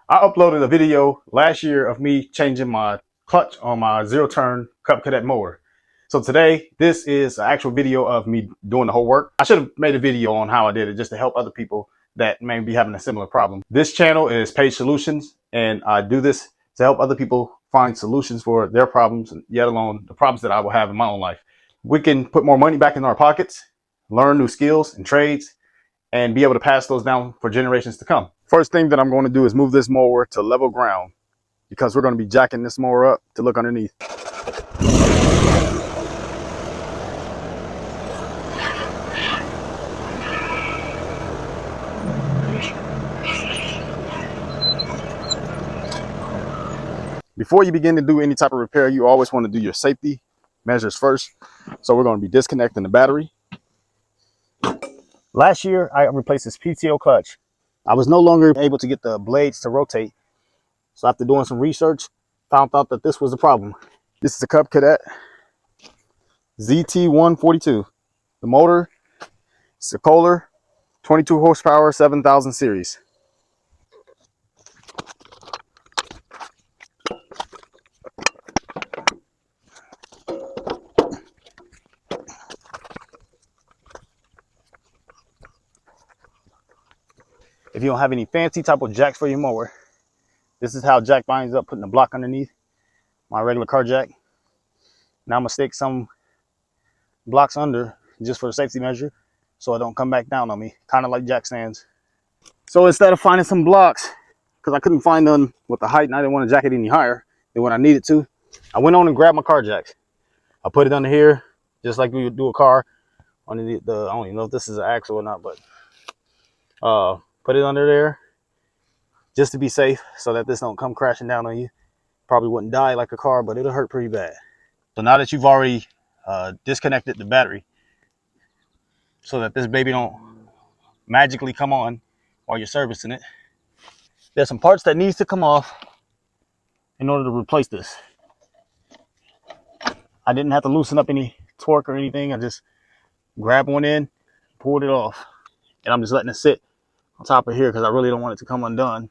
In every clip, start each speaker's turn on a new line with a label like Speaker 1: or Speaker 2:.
Speaker 1: I uploaded a video last year of me changing my clutch on my zero-turn Cup Cadet mower. So today, this is an actual video of me doing the whole work. I should have made a video on how I did it just to help other people that may be having a similar problem. This channel is Page Solutions, and I do this to help other people find solutions for their problems, yet alone the problems that I will have in my own life. We can put more money back in our pockets, learn new skills and trades, and be able to pass those down for generations to come. First thing that I'm going to do is move this mower to level ground because we're going to be jacking this mower up to look underneath. Before you begin to do any type of repair, you always want to do your safety measures first. So we're going to be disconnecting the battery. Last year, I replaced this PTO clutch. I was no longer able to get the blades to rotate. So after doing some research, found out that this was the problem. This is a Cup Cadet ZT142. The motor is a Kohler 22 horsepower 7000 series. If you don't have any fancy type of jacks for your mower, this is how jack binds up, putting a block underneath my regular car jack. Now I'm gonna stick some blocks under just for the safety measure so it don't come back down on me, kind of like jack stands. So instead of finding some blocks, because I couldn't find them with the height and I didn't want to jack it any higher than what I needed to, I went on and grabbed my car jacks. I put it under here just like we would do a car on the I don't even know if this is an axle or not, but put it under there just to be safe so that this don't come crashing down on you. Probably wouldn't die like a car, but it'll hurt pretty bad. So now that you've already disconnected the battery so that this baby don't magically come on while you're servicing it, there's some parts that needs to come off in order to replace this. I didn't have to loosen up any torque or anything. I just grabbed one in, pulled it off, and I'm just letting it sit on top of here because I really don't want it to come undone.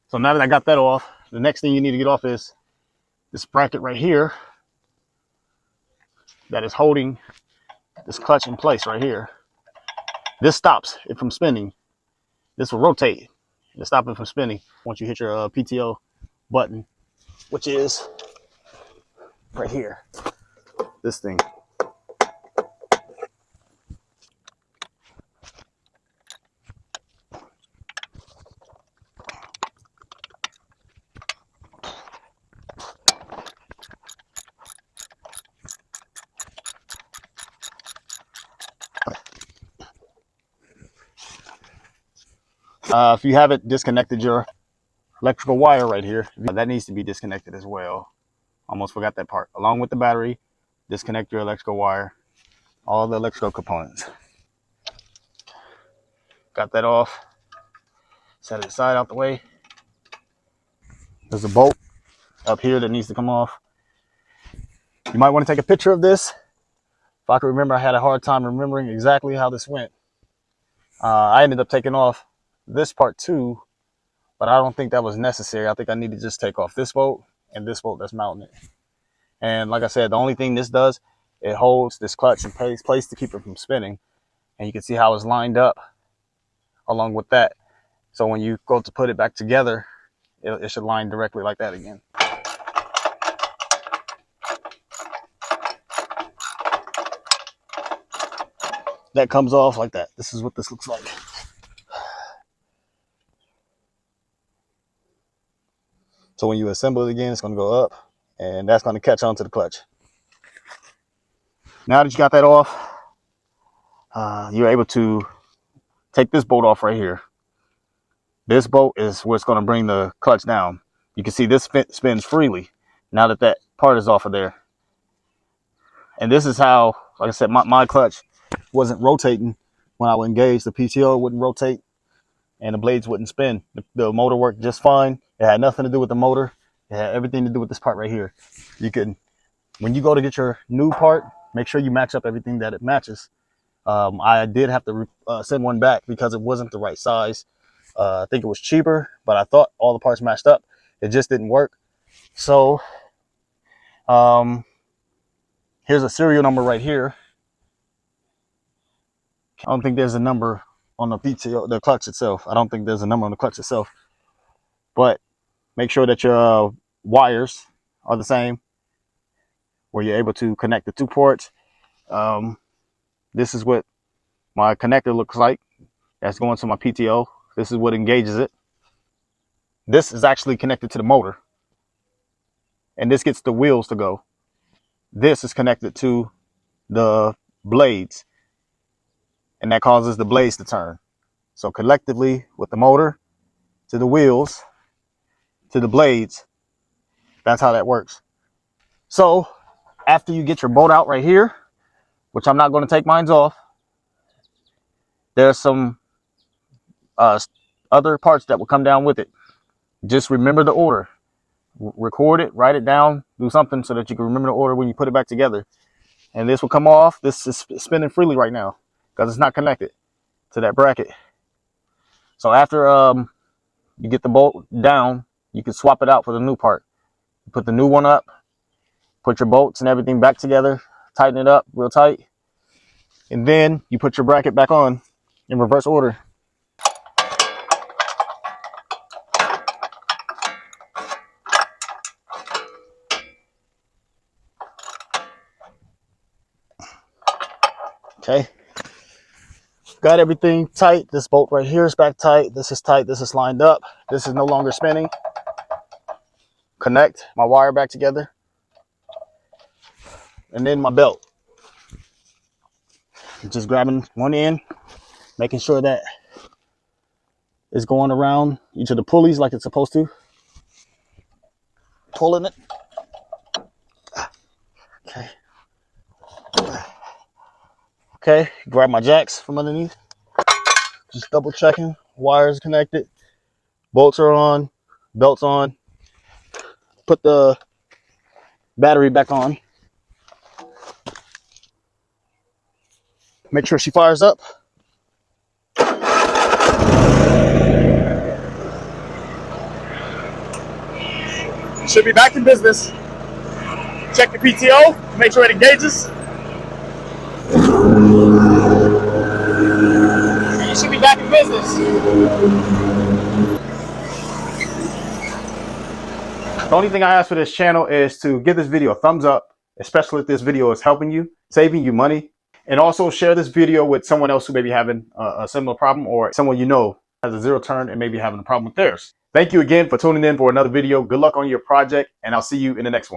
Speaker 1: So now that I got that off, the next thing you need to get off is this bracket right here that is holding this clutch in place right here. This stops it from spinning. This will rotate to stop it from spinning once you hit your PTO button, which is right here, this thing. If you haven't disconnected your electrical wire right here, that needs to be disconnected as well. Almost forgot that part. Along with the battery, disconnect your electrical wire, all the electrical components. Got that off. Set it aside out the way. There's a bolt up here that needs to come off. You might want to take a picture of this. If I can remember, I had a hard time remembering exactly how this went. I ended up taking off this part too, but I don't think that was necessary. I think I need to just take off this bolt and this bolt that's mounting it. And like I said, the only thing this does, it holds this clutch in place to keep it from spinning. And you can see how it's lined up along with that. So when you go to put it back together, it should line directly like that again. That comes off like that. This is what this looks like. So when you assemble it again, it's going to go up, and that's going to catch onto the clutch. Now that you got that off, you're able to take this bolt off right here. This bolt is what's going to bring the clutch down. You can see this spins freely now that that part is off of there. And this is how, like I said, my clutch wasn't rotating when I would engage. The PTO wouldn't rotate and the blades wouldn't spin. The motor worked just fine. It had nothing to do with the motor. It had everything to do with this part right here. You can, when you go to get your new part, make sure you match up everything that it matches. I did have to send one back because it wasn't the right size. I think it was cheaper, but I thought all the parts matched up. It just didn't work. So here's a serial number right here. I don't think there's a number on the PTO, the clutch itself. I don't think there's a number on the clutch itself. But make sure that your wires are the same, where you're able to connect the 2 ports. This is what my connector looks like. That's going to my PTO. This is what engages it. This is actually connected to the motor, and this gets the wheels to go. This is connected to the blades, and that causes the blades to turn. So collectively, with the motor to the wheels to the blades, that's how that works. So after you get your bolt out right here, which I'm not going to take mine off, there's some other parts that will come down with it. Just remember the order. Record it, write it down, do something so that you can remember the order when you put it back together. And this will come off. This is spinning freely right now because it's not connected to that bracket. So after you get the bolt down, you can swap it out for the new part. Put the new one up, put your bolts and everything back together, tighten it up real tight, and then you put your bracket back on in reverse order. Okay, got everything tight. This bolt right here is back tight. This is tight. This is lined up. This is no longer spinning. Connect my wire back together, and then my belt. Just grabbing one end, making sure that it's going around each of the pulleys like it's supposed to. Pulling it. Okay. Okay, grab my jacks from underneath. Just double checking. Wires connected. Bolts are on. Belt's on. Put the battery back on. Make sure she fires up. Should be back in business. Check the PTO, make sure it engages. And you should be back in business. The only thing I ask for this channel is to give this video a thumbs up, especially if this video is helping you, saving you money. And also share this video with someone else who may be having a similar problem, or someone you know has a zero turn and may be having a problem with theirs. Thank you again for tuning in for another video. Good luck on your project, and I'll see you in the next one.